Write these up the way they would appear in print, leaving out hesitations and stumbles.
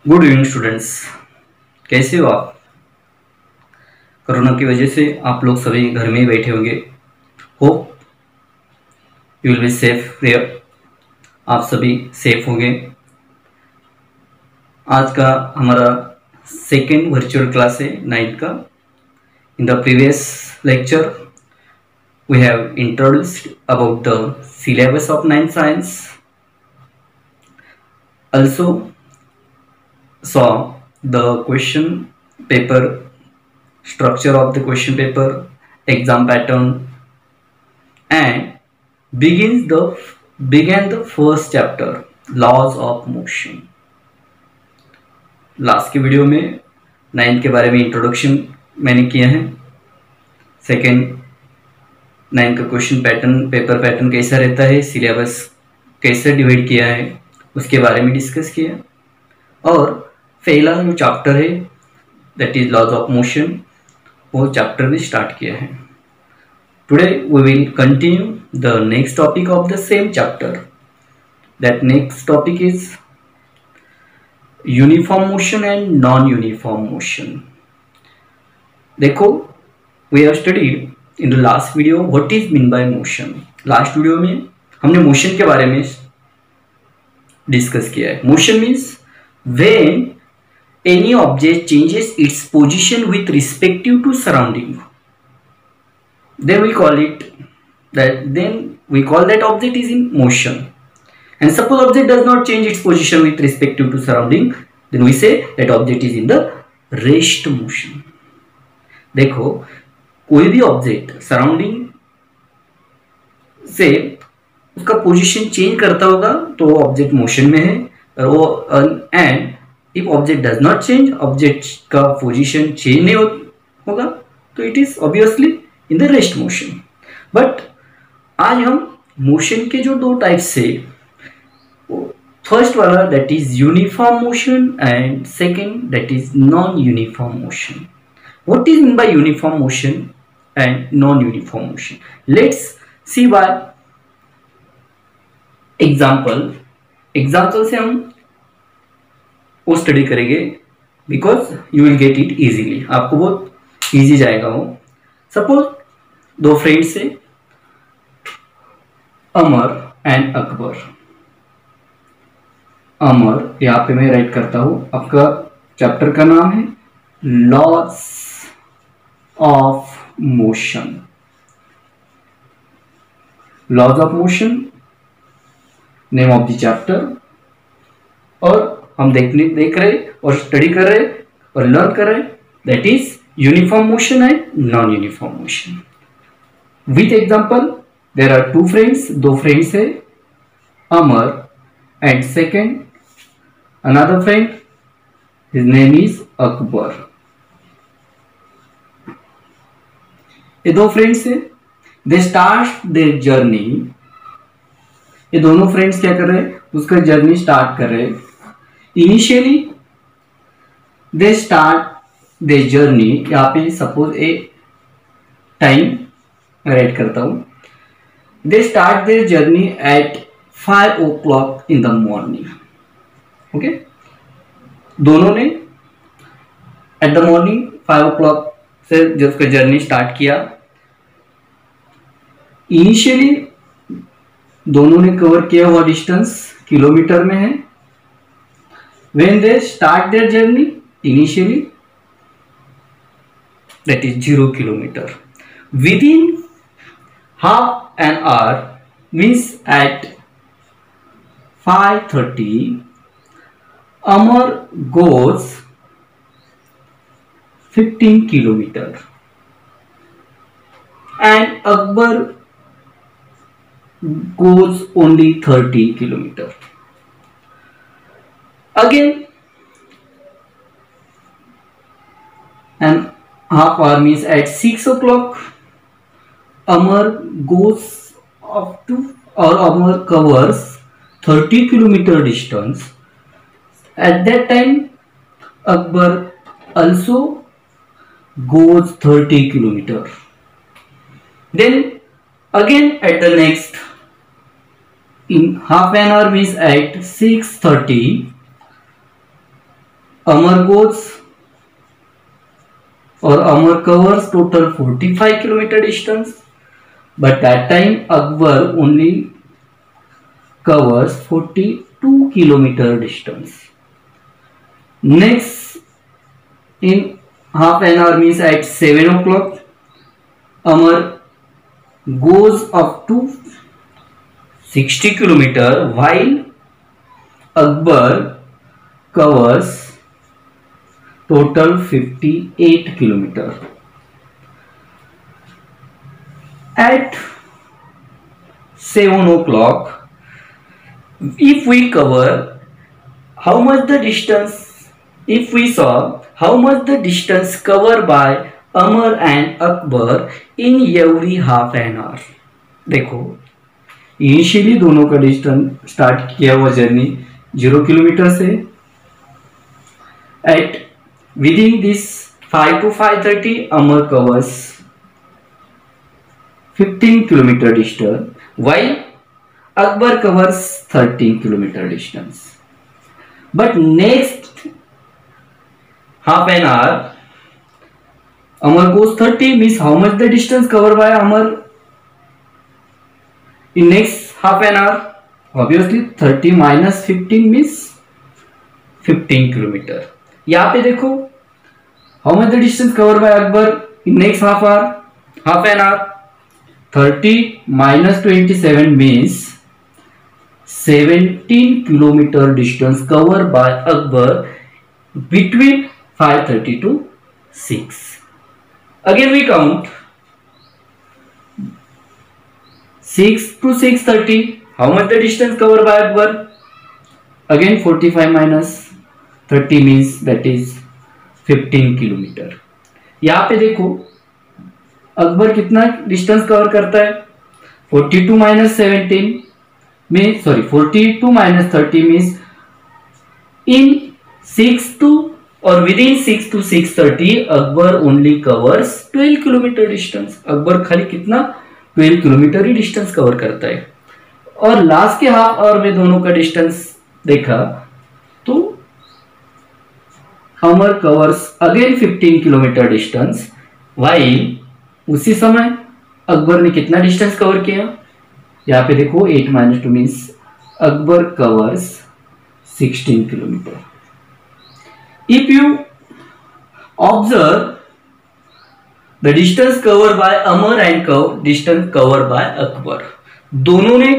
Good evening students. कैसे हो आप? कोरोना की वजह से आप लोग सभी घर में ही बैठे होंगे। Hope you will be safe there. आप सभी सेफ होंगे। आज का हमारा सेकेंड वर्चुअल क्लास है 9th का। In the previous lecture we have introduced about the syllabus of 9th science, also saw the question paper, structure of the question paper, exam pattern, and began the first chapter, laws of motion. Last की video में 9th के बारे में introduction मैंने किया है। Second 9th का question pattern, paper pattern कैसा रहता है, सिलेबस कैसे डिवाइड किया है, उसके बारे में डिस्कस किया। और पहला जो चैप्टर है that is laws of motion, वो चैप्टर भी स्टार्ट किया है। Today we will continue the next topic of the same chapter. That next topic is uniform motion and non uniform motion. देखो, we have studied in the last video what is mean by motion. Last video में हमने motion के बारे में discuss किया है। Motion means when any object changes its position with respective to surrounding, then we call that object is in motion. And suppose object does not change its position with respective to surrounding, then we say that object is in the rest motion. देखो, कोई भी object surrounding से उसका position change करता होगा तो object motion में है। और वो and if object does not change, object का पोजीशन चेंज नहीं होगा तो it is obviously in the rest motion. But आज हम मोशन के जो दो टाइप्स से, फर्स्ट वाला that is uniform motion and second that is non uniform motion. What is mean by uniform motion and non uniform motion? Let's see by example से हम वो स्टडी करेंगे because you will get it easily. आपको बहुत easy जाएगा वो। Suppose दो friends से, अमर एंड अकबर। अमर, यहां पे मैं राइट करता हूं, आपका चैप्टर का नाम है laws of motion. Laws of motion name of the chapter. और हम देख रहे और स्टडी कर रहे और लर्न कर रहे that is uniform motion and non uniform motion. With example, there are two friends, दो फ्रेंड्स है, Amar and second another friend, his name is Akbar. ये दो फ्रेंड्स है, दे स्टार्ट देयर जर्नी। ये दोनों फ्रेंड्स क्या कर रहे हैं? उसका जर्नी स्टार्ट कर रहे हैं। Initially they start they journey, यहाँ पे सपोज ए टाइम राइट करता हूं, they start their journey at 5 o'clock in the morning. Okay, दोनों ने एट द मॉर्निंग 5 o'clock से जब उसका जर्नी स्टार्ट किया। इनिशियली दोनों ने कवर किया हुआ डिस्टेंस किलोमीटर में है। When they start their journey initially, that is 0 kilometer. Within half an hour, means at 5:30, Amar goes 15 kilometer and Akbar goes only 30 kilometer. Again, and half hour means at 6 o'clock, Amar goes up to, or Amar covers 30 kilometer distance. At that time, Akbar also goes 30 kilometer. Then again at the next, in half an hour means at 6:30, Amar goes or Amar covers total 45 kilometer distance, but that time Akbar only covers 42 kilometer distance. Next, in half an hour means at 7 o'clock, Amar goes up to 60 kilometer while Akbar covers total 58 kilometer. At 7 o'clock, if we cover how much the distance, if we saw how much the distance covered by Amar and Akbar in every half an hour. देखो initially दोनों का distance start किया हुआ journey 0 kilometre से. At within this 5 to 5:30 Amar covers 15 kilometer distance while Akbar covers 13 kilometer distance. But next half an hour Amar goes 30 means how much the distance covered by Amar in next half an hour? Obviously 30 minus 15 means 15 kilometer. यहाँ पे देखो how much the distance covered by Akbar in next half an hour. 30 minus 27 means 17 kilometer distance covered by Akbar between 5:30 to 6. Again we count 6 to 6:30. How much the distance covered by Akbar? Again 45 minus 30 means that is 15 kilometre. यहाँ पे देखो अकबर कितना distance cover करता है 42 minus 17 में 42 minus 30 means in 6 to और with in 6 to 6:30 Akbar only covers 12 kilometre distance. Akbar खाली कितना 12 किलोमीटर ही डिस्टेंस कवर करता है. और लास्ट के हाफ आवर में दोनों का डिस्टेंस देखा तो Amar covers again 15 kilometre distance while उसी समय अकबर ने कितना डिस्टेंस कवर किया यहाँ पे देखो 8 minus 2 means Akbar covers 16 kilometre. If you observe the distance covered by Amar and distance covered by Akbar, दोनों ने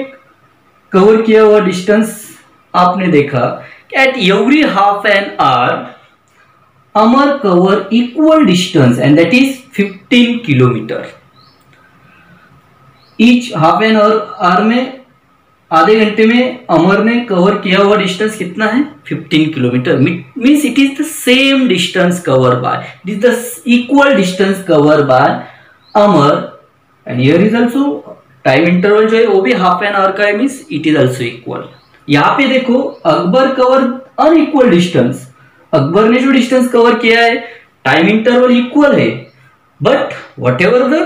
कवर किया हुआ डिस्टेंस आपने देखा at every half an hour Amar cover equal distance and that is 15 kilometer. Each half an hour में आधे घंटे में अमर ने कवर किया हुआ डिस्टेंस कितना है 15 kilometre. Means it is the same distance cover by, it is the equal distance cover by Amar. And here is also time interval जो है वो भी हाफ एन आवर का है, means it is also equal. यहाँ पे देखो Akbar cover unequal distance. Akbar ने जो डिस्टेंस कवर किया है टाइम इंटरवल इक्वल है, but what ever the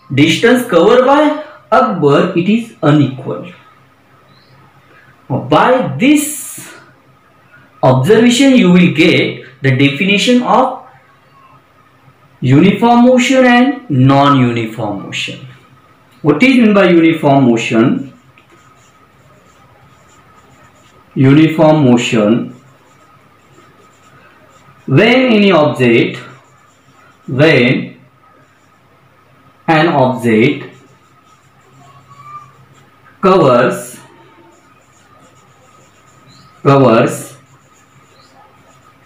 distance cover by Akbar it is unequal. Bye this observation you will get the definition of uniform motion and non uniform motion. What is mean by uniform motion? Uniform motion when an object covers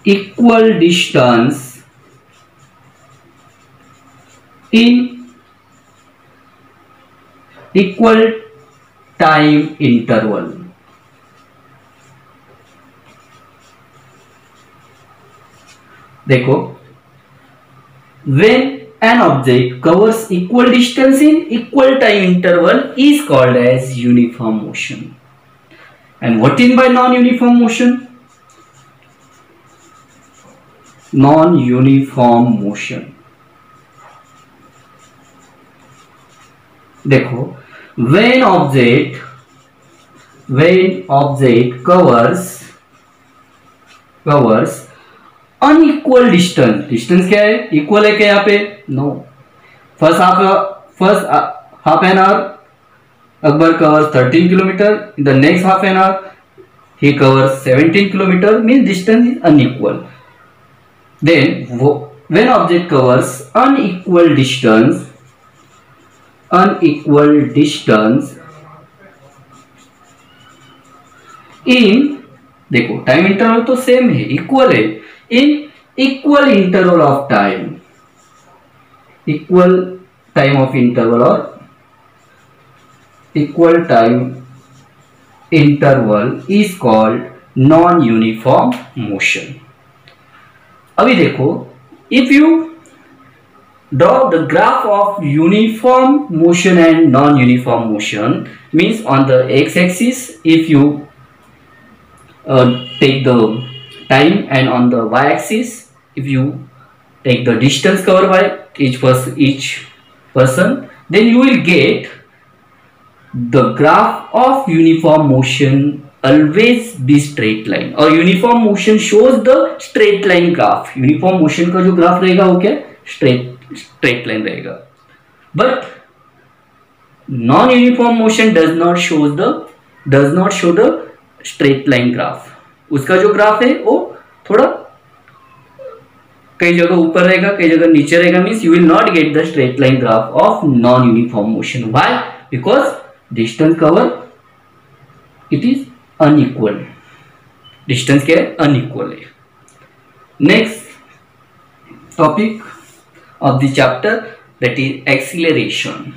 equal distance in equal time interval. देखो when an object covers equal distance in equal time interval is called as uniform motion. And what is by non-uniform motion? Non-uniform motion, देखो when object covers unequal distance, distance क्या है, equal है क्या यहाँ पे, no. First half an hour Akbar covers 13 kilometer. In the next half an hour, he covers 17 kilometer. Means distance is unequal. Then, when object covers unequal distance in, देखो time interval तो same है, equal है, in equal interval of time, equal time of interval और equal time interval is called non-uniform motion. अभी देखो, if you draw the graph of uniform motion and non-uniform motion, means on the x-axis if you take the time, and on the y-axis if you take the distance covered by each person, then you will get the graph of uniform motion always be straight line, और uniform motion shows the straight line graph. uniform motion का जो graph रहेगा वो क्या, straight line रहेगा. but non uniform motion does not show the straight line graph. उसका जो graph है वो थोड़ा कई जगह ऊपर रहेगा, कई जगह नीचे रहेगा. Means you will not get the straight line graph of non uniform motion. Why? Because distance cover it is unequal, distance क्या है, अनइक्वल है. Next topic of the chapter that is acceleration.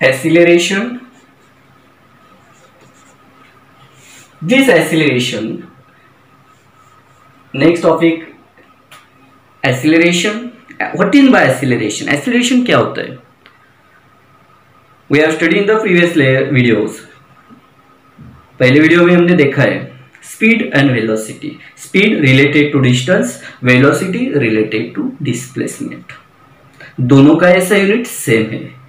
Acceleration. This acceleration. Next topic, acceleration. What is by acceleration? Acceleration क्या होता है? We have studied in the previous videos. पहले video में हमने देखा है speed and velocity. Speed related to distance, velocity related to displacement. दोनों का ऐसा यूनिट सेम है.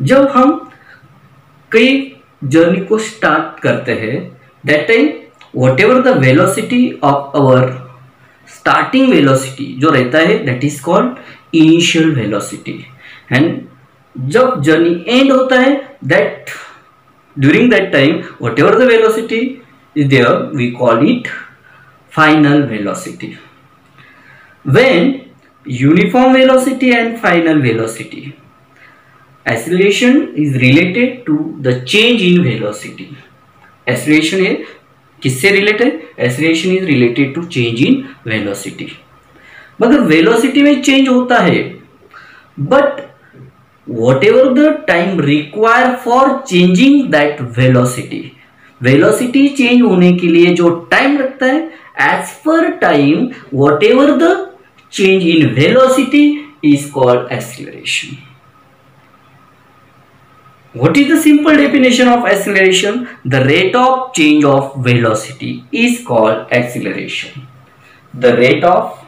जब हम कई जर्नी को स्टार्ट करते हैं, that time whatever the velocity of our starting velocity जो रहता है that is called initial velocity. And जब जर्नी एंड होता है that during that time whatever the velocity is there we call it final velocity. When uniform velocity and final velocity, acceleration is related to the change in velocity. acceleration है किससे related? acceleration is related to change in velocity. मगर velocity में change होता है, but whatever the time required for changing that velocity, velocity change होने के लिए जो time लगता है, as per time whatever the change in velocity is called acceleration. What is the simple definition of acceleration? The rate of change of velocity is called acceleration. The rate of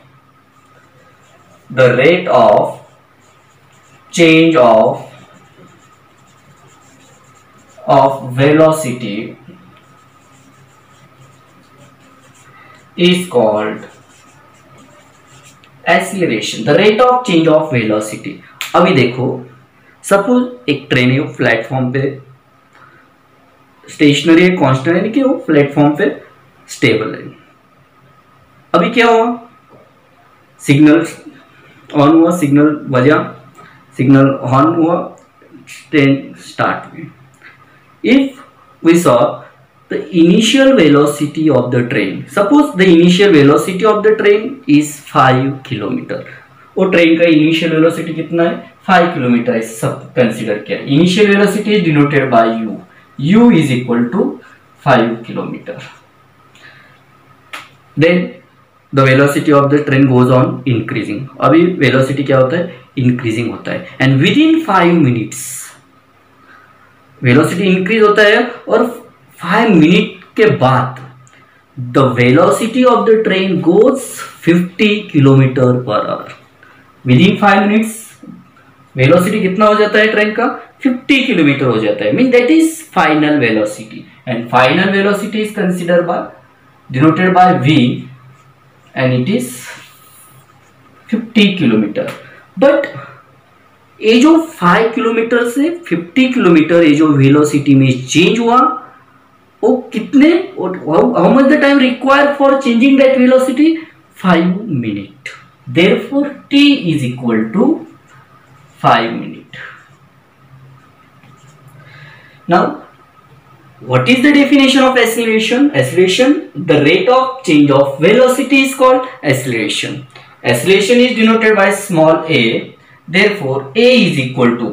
change of velocity is called acceleration. The rate of change of velocity. अभी देखो, suppose एक train है, वो platform पे stationery है, constant है कि वो प्लेटफॉर्म पे स्टेबल है. अभी क्या हुआ, सिग्नल ऑन हुआ, सिग्नल बजा, सिग्नल ऑन हुआ, ट्रेन स्टार्ट हुई. If we saw the initial velocity of the train, suppose the initial velocity of the train is 5 kilometre. वो ट्रेन का इनिशियल वेलोसिटी कितना है, 5 किलोमीटर है. सब कंसीडर किया. Initial velocity is denoted by u. u is equal to 5 kilometre. Then the velocity of the train goes on increasing. अभी velocity क्या होता है, इंक्रीजिंग होता है. And with in 5 minutes velocity increase होता है, और 5 मिनट के बाद the velocity of the train goes 50 kilometre per hour. Within 5 minutes velocity कितना हो जाता है ट्रेन का? 50 किलोमीटर हो जाता है, mean that is final velocity, and final velocity is considered bye denoted by v and it is 50 kilometre. But ये जो 5 किलोमीटर से 50 किलोमीटर ये जो वेलोसिटी में चेंज हुआ, वो कितने, how much the time required for changing that velocity? 5 minute. Therefore t is equal to 5 minutes. Now, what is the definition of acceleration? Acceleration, the rate of change of velocity is called acceleration. Acceleration is denoted by small a. Therefore, a is equal to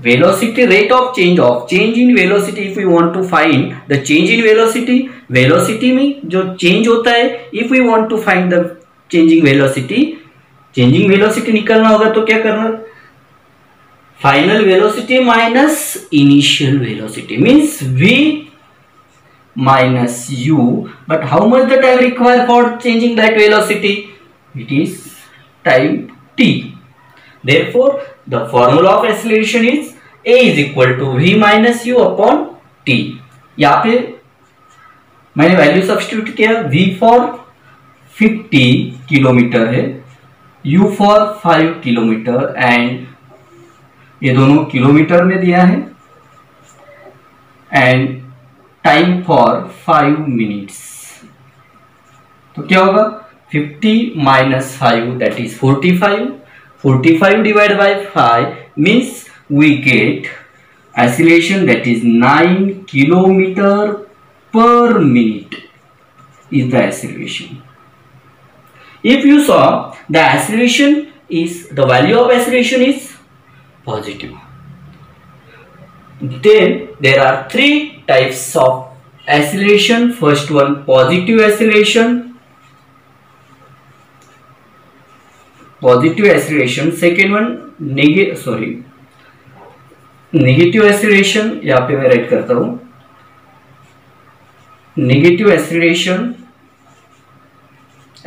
velocity rate of change in velocity. If we want to find the change in velocity, velocity में जो change होता है, if we want to find the changing velocity निकालना होगा तो क्या करना? Final velocity minus initial velocity means v minus u, but how much the time required for changing that velocity? It is time t. Therefore, the formula of acceleration is a is equal to v minus u upon t. यहाँ पे मैंने value substitute किया, v for 50 kilometre है, u for 5 kilometre, and ये दोनों kilometre में दिया है, एंड टाइम फॉर 5 मिनट्स। तो क्या होगा? 50 minus 5 that is 45, 45 divide by 5 means we get acceleration that is 9 kilometre per minute is the acceleration. If you saw the acceleration is, the value of acceleration is positive. Then there are 3 types of acceleration. First one, positive acceleration. Second one, negative acceleration. यहाँ पे मैं right करता हूँ, negative acceleration,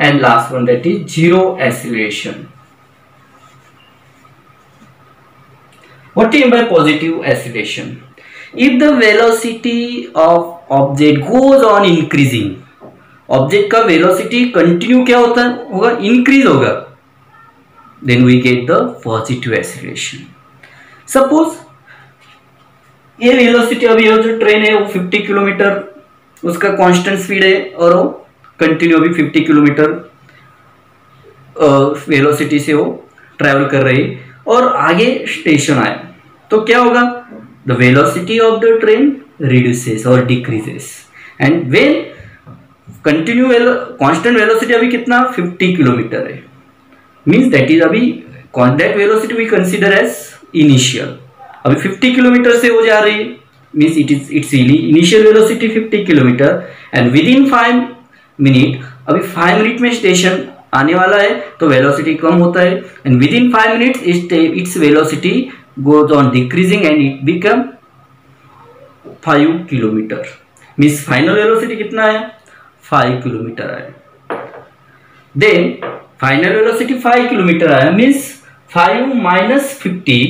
and last one that is zero acceleration. What do you mean by positive acceleration? If the velocity of object goes on increasing, object का velocity continue क्या होता होगा? Increase होगा, then we get the positive acceleration. Suppose ये velocity अभी ये जो train है वो 50 किलोमीटर उसका कांस्टेंट स्पीड है और वो कंटिन्यू अभी 50 किलोमीटर वेलोसिटी से वो ट्रैवल कर रही है, और आगे स्टेशन आया तो क्या होगा? The velocity of the train reduces और decreases, and when continue constant velocity अभी कितना? 50 किलोमीटर है, मींस दैट इज अभी that velocity we consider as initial, अभी 50 किलोमीटर से हो जा रही है, means its initial velocity 50 kilometre, and within 5 minute, अभी 5 मिनट में स्टेशन आने वाला है तो वेलोसिटी कम होता है, and within 5 minutes its velocity goes on decreasing and it become 5 kilometre, means final velocity कितना है? 5 किलोमीटर आया। then final velocity 5 किलोमीटर आया, means 5 minus 50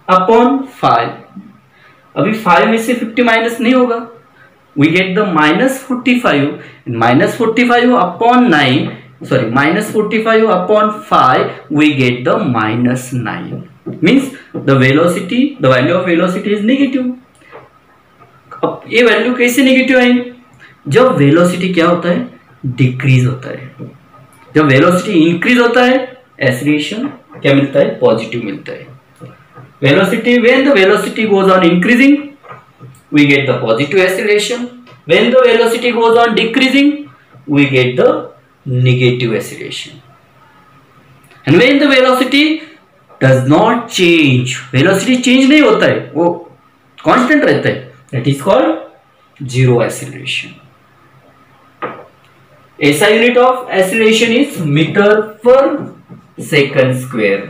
upon 5, अभी 5 में से 50 माइनस नहीं होगा, we get the -45, -45 upon 9, sorry -45 upon 5 we get the -9, means the velocity, the value of velocity is negative. अब ये वैल्यू कैसे नेगेटिव आई? जब वेलोसिटी क्या होता है? डिक्रीज होता है। जब वेलोसिटी इंक्रीज होता है एक्सीलरेशन क्या मिलता है? पॉजिटिव मिलता है। Velocity, when the velocity goes on increasing, we get the positive acceleration. When the velocity goes on decreasing, we get the negative acceleration. And when the velocity does not change, velocity change नहीं होता है, वो constant रहता है, that is called zero acceleration. SI unit of acceleration is meter per second square.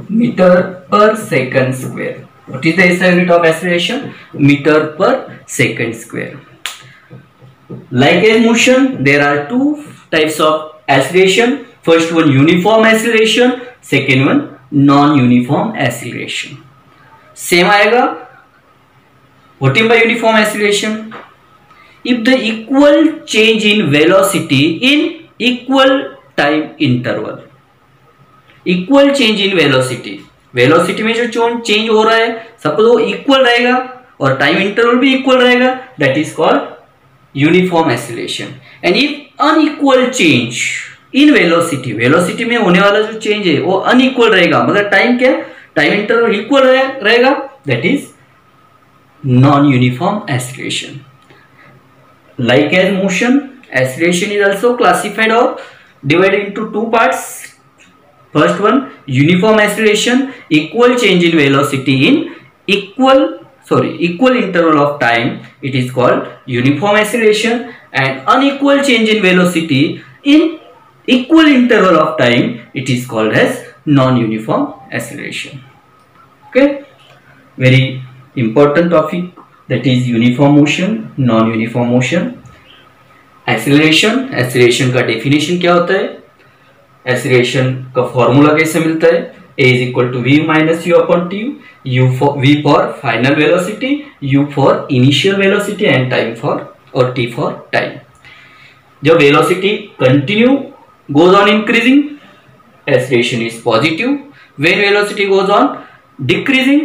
Meter per second square. What is the SI unit of acceleration? Meter per second square. Like a motion, there are 2 types of acceleration. First one, uniform acceleration. Second one, non uniform acceleration. Same आएगा what is by uniform acceleration? If the equal change in velocity in equal time interval. Equal change in velocity, velocity में जो change हो रहा है suppose वो equal रहेगा और time interval भी इक्वल रहेगा, that is called uniform acceleration. And if unequal change in velocity, velocity में होने वाला जो चेंज है वो अनइक्वल रहेगा मगर टाइम क्या, टाइम इंटरवल इक्वल रहेगा, that is non uniform acceleration. Like as motion, acceleration is also classified or divided into two parts. First one, uniform acceleration, equal change in velocity in equal interval of time, it is called uniform acceleration. And unequal change in velocity in equal interval of time, it is called as non-uniform acceleration. Okay, very important topic, that is uniform motion, non-uniform motion. Acceleration, acceleration का definition क्या होता है? Acceleration का formula कैसे मिलता है? a is equal to v minus u upon t, v for final velocity, u for initial velocity and time for और t for time. जब velocity continue goes on increasing, acceleration is positive. When velocity goes on decreasing,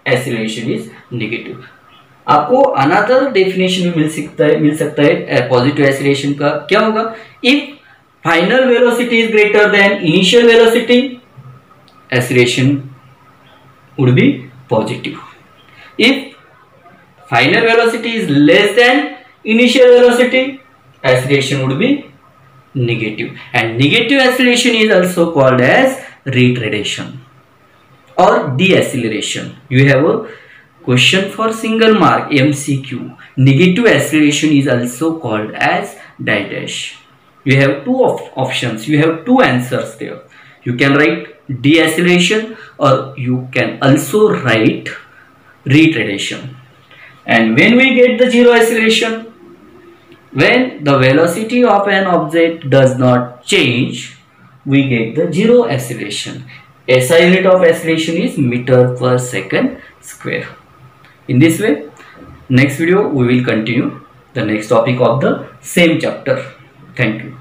acceleration is negative. आपको another definition भी मिल सकता है positive acceleration का। क्या होगा? If final velocity is greater than initial velocity, acceleration would be positive. If final velocity is less than initial velocity, acceleration would be negative. And negative acceleration is also called as retardation और deceleration. You have a question for single mark MCQ. Negative acceleration is also called as dash. You have two options, you have two answers there. You can write deceleration or you can also write retardation. And when we get the zero acceleration, when the velocity of an object does not change, we get the zero acceleration. SI unit of acceleration is meter per second square. In this way, next video we will continue the next topic of the same chapter. Thank you.